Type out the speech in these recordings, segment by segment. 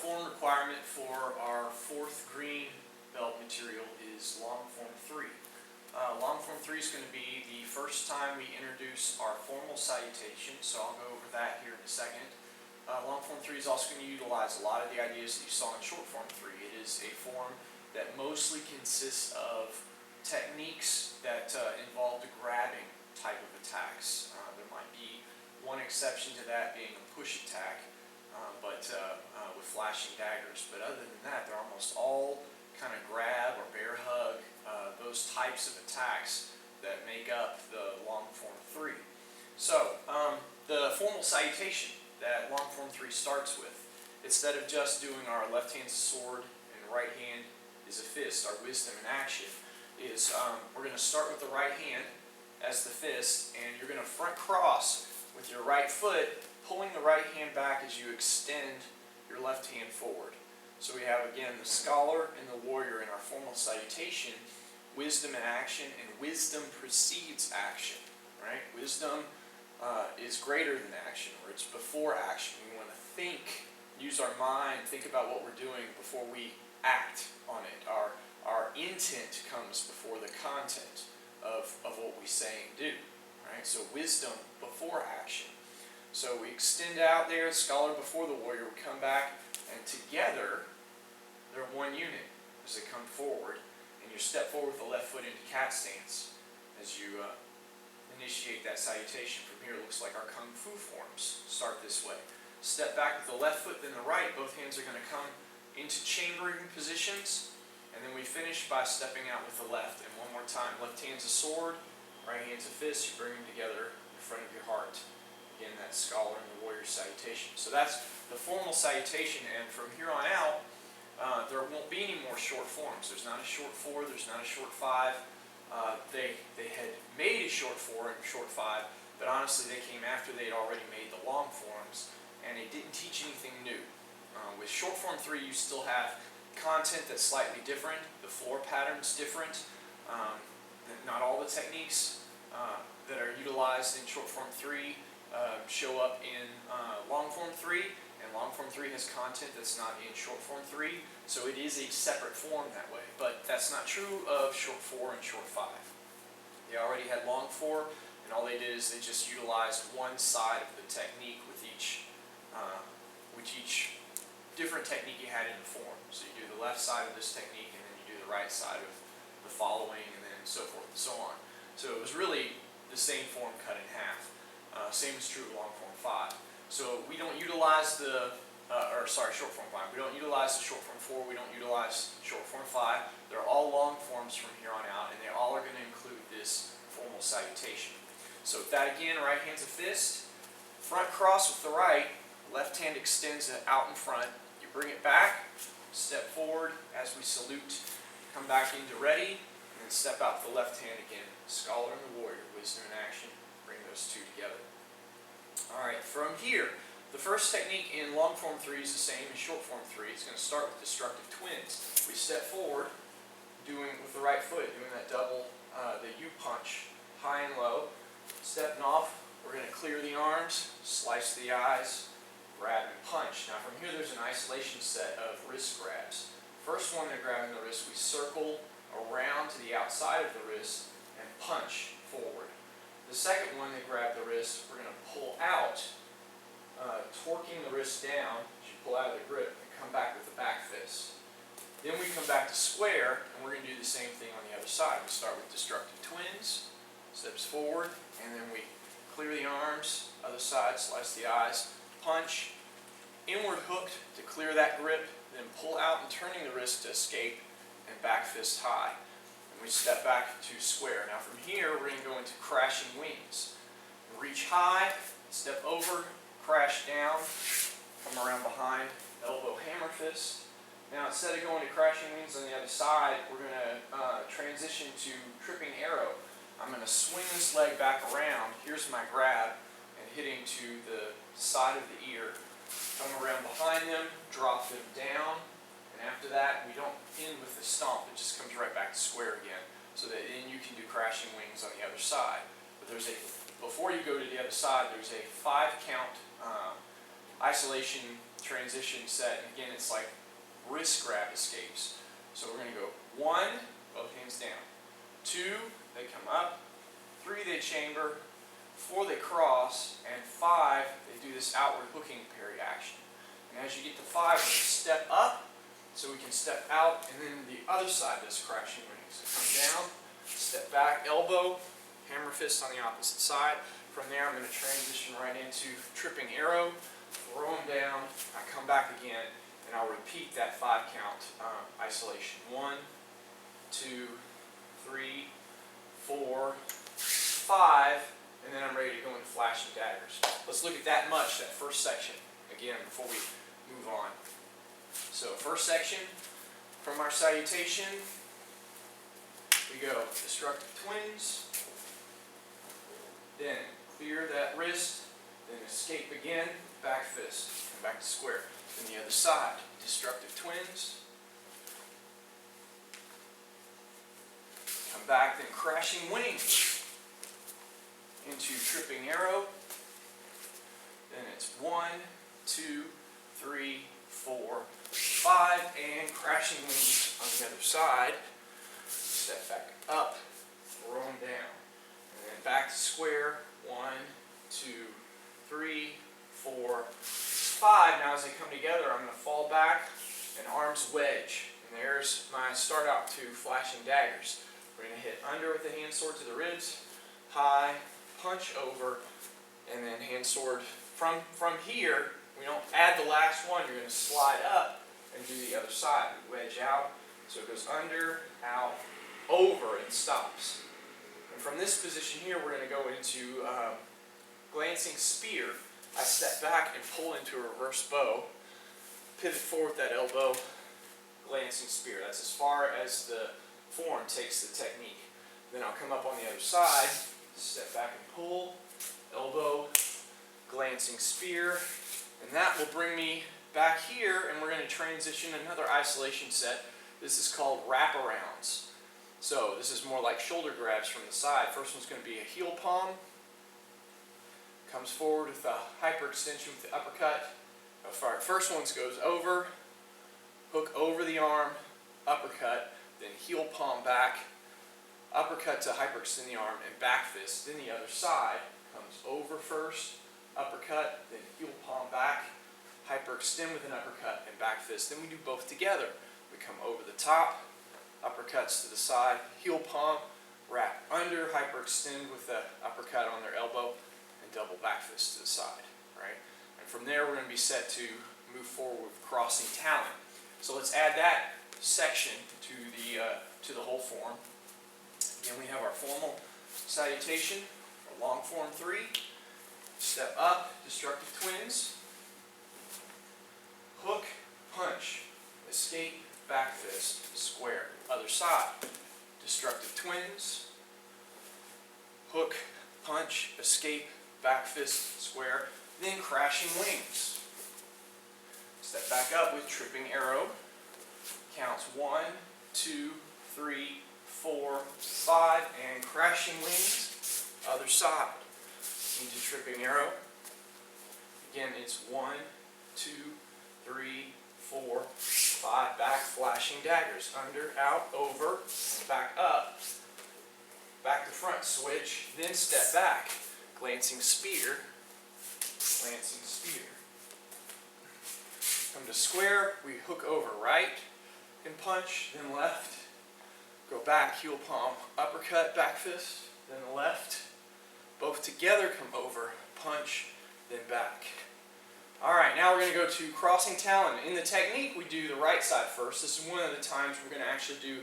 form requirement for our fourth green belt material is long form 3. Long form 3 is going to be the first time we introduce our formal citation, so I'll go over that here in a second. Long form 3 is also going to utilize a lot of the ideas that you saw in short form 3. It is a form that mostly consists of techniques that involve the grabbing type of attacks. There might be one exception to that being a push attack, with flashing daggers. But other than that, they're almost all kind of grab or bear hug, those types of attacks that make up the long form 3. So, the formal citation that long form 3 starts with, instead of just doing our left hand's a sword and right hand is a fist, our wisdom in action, is we're going to start with the right hand as the fist, and you're going to front cross with your right foot, pulling the right hand back as you extend your left hand forward. So we have, again, the scholar and the warrior in our formal citation, wisdom in action, and wisdom precedes action. Right? Wisdom is greater than action, or it's before action. We want to think, use our mind, think about what we're doing before we act on it. Our intent comes before the content of what we say and do. Right? So wisdom before action. So we extend out there, scholar before the warrior, we come back, and together they're one unit as they come forward. And you step forward with the left foot into cat stance as you initiate that citation. From here, it looks like our kung fu forms start this way. Step back with the left foot, then the right. Both hands are going to come into chambering positions. And then we finish by stepping out with the left. And one more time, left hand's a sword, right hand's a fist. You bring them together in front of your heart. Again, that scholar and the warrior citation. So that's the formal citation, and from here on out, there won't be any more short forms. There's not a short 4, there's not a short 5. They had made a short 4 and short 5, but honestly they came after they had already made the long forms, and they didn't teach anything new. With short form 3, you still have content that's slightly different. The floor pattern's different. Not all the techniques that are utilized in short form 3 show up in long form 3, and long form 3 has content that's not in short form 3, so it is a separate form that way. But that's not true of short 4 and short 5. They already had long 4, and all they did is they just utilized one side of the technique with each different technique you had in the form. So you do the left side of this technique, and then you do the right side of the following, and then so forth and so on. So it was really the same form cut in half. Same is true of long form 5. So we don't utilize short form 5. We don't utilize the short form 4. We don't utilize short form 5. They're all long forms from here on out, and they all are going to include this formal citation. So with that again, right hand's a fist. Front cross with the right. Left hand extends it out in front. You bring it back. Step forward as we salute. Come back into ready, and then step out with the left hand again. Scholar and the warrior, wisdom in action. Bring those two together. Alright, from here, the first technique in long form 3 is the same as short form 3. It's going to start with destructive twins. We step forward, with the right foot, doing that double, the U-punch, high and low. Stepping off, we're going to clear the arms, slice the eyes, grab and punch. Now from here, there's an isolation set of wrist grabs. First one, they're grabbing the wrist, we circle around to the outside of the wrist and punch forward. The second one, they grab the wrist, we're going to pull out, torquing the wrist down as you pull out of the grip, and come back with the back fist. Then we come back to square, and we're going to do the same thing on the other side. We start with destructive twins, steps forward, and then we clear the arms, other side, slice the eyes, punch, inward hooked to clear that grip, then pull out and turning the wrist to escape, and back fist high. We step back to square. Now from here, we're going to go into crashing wings. Reach high, step over, crash down, come around behind, elbow hammer fist. Now instead of going to crashing wings on the other side, we're going to transition to tripping arrow. I'm going to swing this leg back around. Here's my grab, and hitting to the side of the ear. Come around behind them, drop them down. And after that, we don't end with the stomp, it just comes right back to square again. So that then you can do crashing wings on the other side. But before you go to the other side, there's a 5 count isolation transition set, and again it's like wrist grab escapes. So we're going to go 1, both hands down, 2, they come up, 3, they chamber, 4, they cross, and 5, they do this outward hooking parry action. And as you get to 5, we're going to step up so we can step out, and then the other side does crashing wings. So come down, step back, elbow, hammer fist on the opposite side. From there I'm going to transition right into tripping arrow, throw them down, I come back again, and I'll repeat that 5 count isolation. 1, 2, 3, 4, 5, and then I'm ready to go into flashing daggers. Let's look at that first section, again, before we move on. So first section, from our citation, we go destructive twins, then clear that wrist, then escape again, back fist, come back to square. Then the other side, destructive twins, come back, then crashing wings into tripping arrow. Then it's 1, 2, 3, 4, 5, and crashing wings on the other side. Step back up, throw them down, and then back to square. 1, 2, 3, 4, 5. Now as they come together, I'm going to fall back and arms wedge. And there's my start out to flashing daggers. We're going to hit under with the hand sword to the ribs, high, punch over, and then hand sword. From here, we don't add the last one. You're going to slide up and do the other side. We wedge out, so it goes under, out, over, and stops. And from this position here, we're going to go into glancing spear. I step back and pull into a reverse bow, pivot forward with that elbow, glancing spear. That's as far as the form takes the technique. Then I'll come up on the other side, step back and pull, elbow, glancing spear, and that will bring me back here, and we're going to transition another isolation set. This is called wraparounds. So this is more like shoulder grabs from the side. First one's going to be a heel palm. Comes forward with a hyperextension with the uppercut. First one goes over, hook over the arm, uppercut, then heel palm back, uppercut to hyperextend the arm, and back fist. Then the other side comes over first, uppercut, then heel palm back, hyperextend with an uppercut, and back fist. Then we do both together. We come over the top, uppercuts to the side, heel palm, wrap under, hyperextend with the uppercut on their elbow, and double back fist to the side. Right? And from there, we're going to be set to move forward with crossing talon. So let's add that section to the whole form. Again, we have our formal salutation, our long form 3. Step up, destructive twins, hook, punch, escape, back fist, square. Other side, destructive twins, hook, punch, escape, back fist, square, then crashing wings. Step back up with tripping arrow, counts 1, 2, 3, 4, 5, and crashing wings, other side. Into tripping arrow. Again, it's 1, 2, 3, 4, 5, back, flashing daggers, under, out, over, back up, back to front, switch, then step back, glancing spear, glancing spear. Come to square, we hook over right and punch, then left, go back, heel palm, uppercut, back fist, then left, both together come over, punch, then back. Alright, now we're going to go to crossing talon. In the technique, we do the right side first. This is one of the times we're going to actually do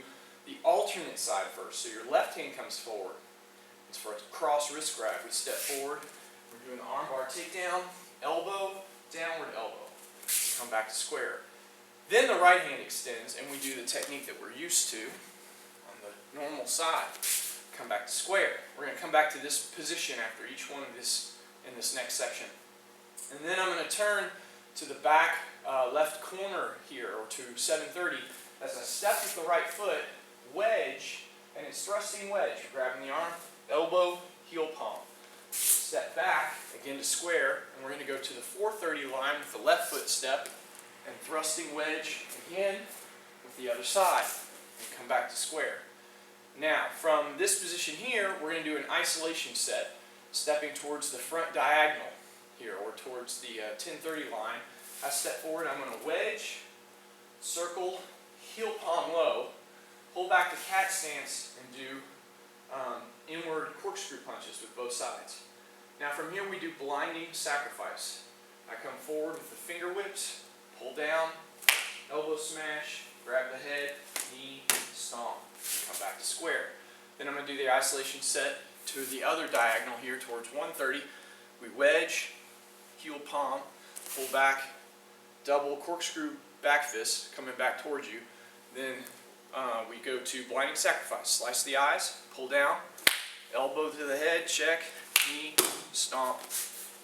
the alternate side first. So your left hand comes forward. It's for a cross wrist grab. We step forward. We're doing the arm bar takedown, elbow, downward elbow. Come back to square. Then the right hand extends, and we do the technique that we're used to on the normal side. Come back to square. We're going to come back to this position after each one of this in this next section. And then I'm going to turn to the back left corner here, or to 730. As I step with the right foot, wedge, and it's thrusting wedge. You're grabbing the arm, elbow, heel palm. step back, again to square, and we're going to go to the 430 line with the left foot step, and thrusting wedge again with the other side, and come back to square. Now, from this position here, we're going to do an isolation set, stepping towards the front diagonal here, or towards the 1030 line. I step forward, I'm going to wedge, circle, heel palm low, pull back to cat stance, and do inward corkscrew punches with both sides. Now from here we do blinding sacrifice. I come forward with the finger whips, pull down, elbow smash, grab the head, knee, stomp, come back to square. Then I'm going to do the isolation set to the other diagonal here towards 130. We wedge, heel palm, pull back, double corkscrew back fist coming back towards you. Then we go to blinding sacrifice. Slice the eyes, pull down, elbow to the head, check, knee, stomp,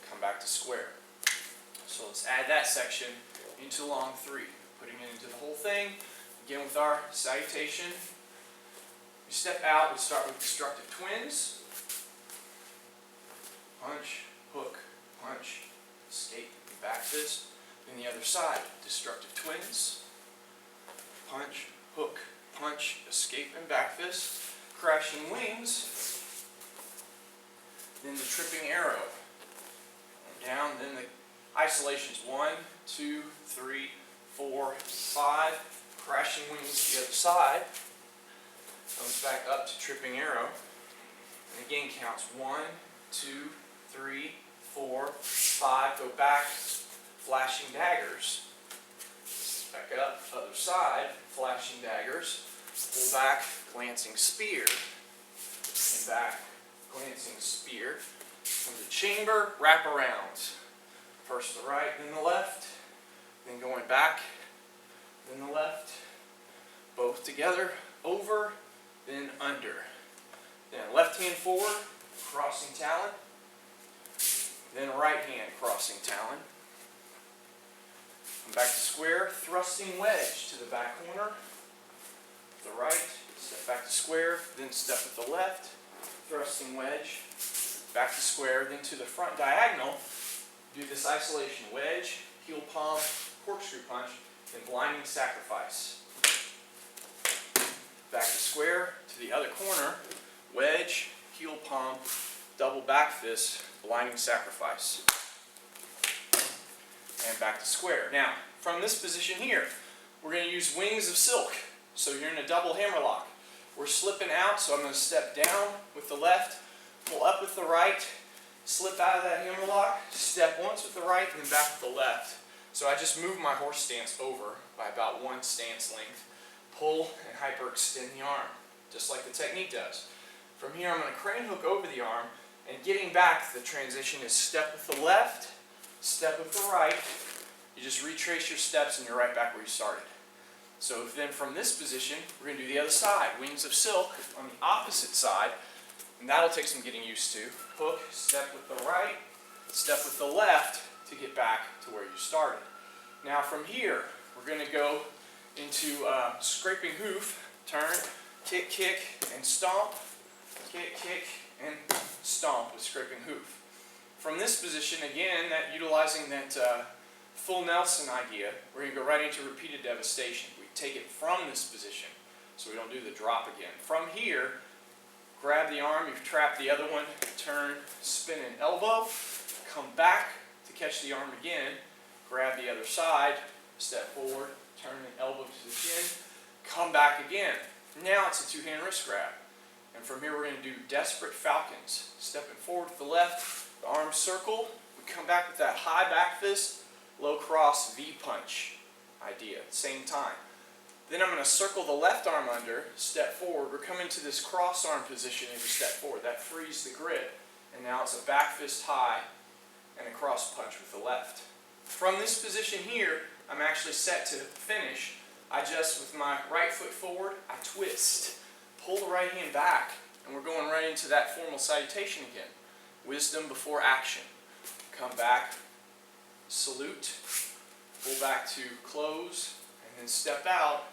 come back to square. So let's add that section into long 3, putting it into the whole thing. Again with our citation. We step out, we start with destructive twins. Punch, hook, punch, escape, back fist. Then the other side, destructive twins. Punch, hook, punch, escape, and back fist. Crashing wings. Then the tripping arrow. Down, then the isolations. 1, 2, 3, 4, 5. Crashing wings to the other side. Comes back up to tripping arrow. And again counts 1, 2, 3, 4, 5. Go back, flashing daggers. Back up, other side, flashing daggers. Pull back, glancing spear. And back, glancing spear. From the chamber, wrap around. First the right, then the left. Then going back, then the left. Both together, over, then under. Then left hand forward, crossing talon. Then right hand crossing talon. Come back to square, thrusting wedge to the back corner. The right, step back to square, then step with the left, thrusting wedge, back to square, then to the front diagonal. Do this isolation wedge, heel palm, corkscrew punch, then blinding sacrifice. Back to square, to the other corner, wedge, heel palm, double back fist, blinding sacrifice. And back to square. Now, from this position here, we're going to use wings of silk. So you're in a double hammerlock. We're slipping out, so I'm going to step down with the left, pull up with the right, slip out of that hammerlock, step once with the right, and then back with the left. So I just move my horse stance over by about 1 stance length, pull and hyperextend the arm, just like the technique does. From here, I'm going to crane hook over the arm, and getting back, the transition is step with the left, step with the right. You just retrace your steps and you're right back where you started. So then from this position, we're going to do the other side. Wings of silk on the opposite side. And that'll take some getting used to. Hook, step with the right, step with the left to get back to where you started. Now from here, we're going to go into scraping hoof, turn, kick, kick, and stomp. Kick, kick, and stomp with scraping hoof. From this position, again, utilizing that full Nelson idea, we're going to go right into repeated devastation. We take it from this position, so we don't do the drop again. From here, grab the arm, you've trapped the other one, turn, spin and elbow, come back to catch the arm again, grab the other side, step forward, turn and elbow to the chin, come back again. Now it's a two-hand wrist grab. And from here we're going to do desperate falcons. Stepping forward with the left, the arm circle, we come back with that high back fist, low cross V punch idea at the same time. Then I'm going to circle the left arm under, step forward. We're coming to this cross arm position as we step forward. That frees the grip. And now it's a back fist high and a cross punch with the left. From this position here, I'm actually set to finish. I just, with my right foot forward, I twist. Pull the right hand back, and we're going right into that formal salutation again. Wisdom before action. Come back, salute, pull back to close, and then step out.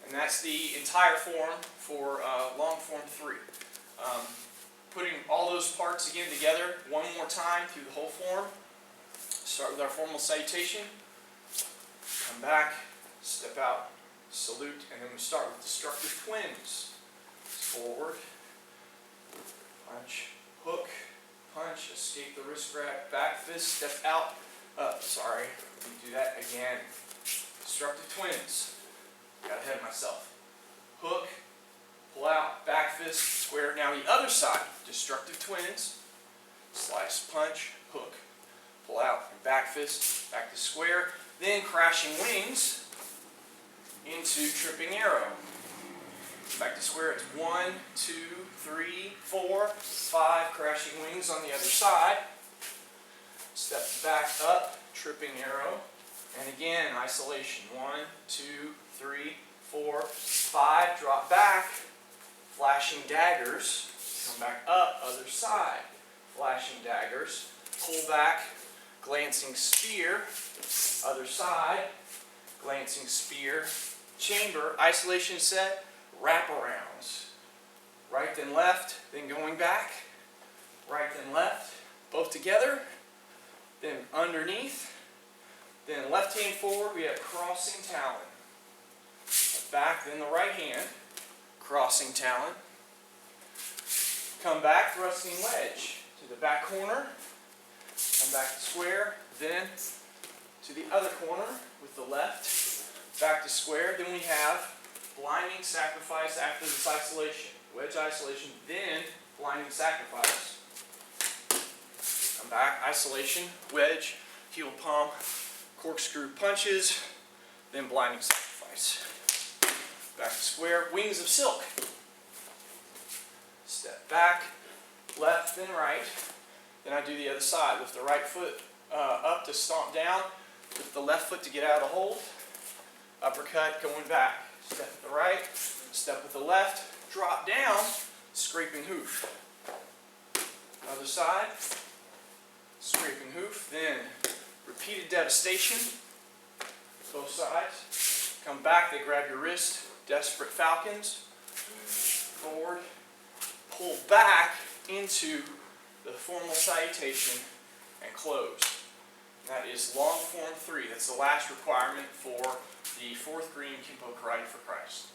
And that's the entire form for long form 3. putting all those parts again together one more time through the whole form. Start with our formal salutation. Come back, step out, salute, and then we start with destructive twins. Forward, punch, hook, punch, escape the wrist grab, back fist, step out, up. Sorry, let me do that again. Destructive twins. Got ahead of myself. Hook, pull out, back fist, square. Now the other side, destructive twins, slice, punch, hook, pull out, and back fist, back to square. Then crashing wings into tripping arrow. Back to square, it's 1, 2, 3, 4, 5, crashing wings on the other side. Step back up, tripping arrow. And again, isolation, 1, 2, 3, 4, 5, drop back, flashing daggers, come back up, other side, flashing daggers, pull back, glancing spear, other side, glancing spear, chamber, isolation set, wraparounds. Right then left, then going back, right then left, both together, then underneath, then left hand forward, we have crossing talon. Back, then the right hand, crossing talon. Come back, thrusting wedge to the back corner, come back to square, then to the other corner with the left, back to square, then we have blinding sacrifice after this isolation. Wedge isolation, then blinding sacrifice. Come back, isolation, wedge, heel palm, corkscrew punches, then blinding sacrifice. Back to square, wings of silk. Step back, left then right. Then I do the other side. Lift the right foot up to stomp down. Lift the left foot to get out of the hold. Uppercut, going back. Step with the right, step with the left, drop down, scraping hoof. Other side, scraping hoof, then repeated devastation, both sides. Come back, they grab your wrist, desperate falcons, forward, pull back into the formal salutation, and close. That is long form 3. That's the last requirement for the 4th green Kenpo Karate for Christ.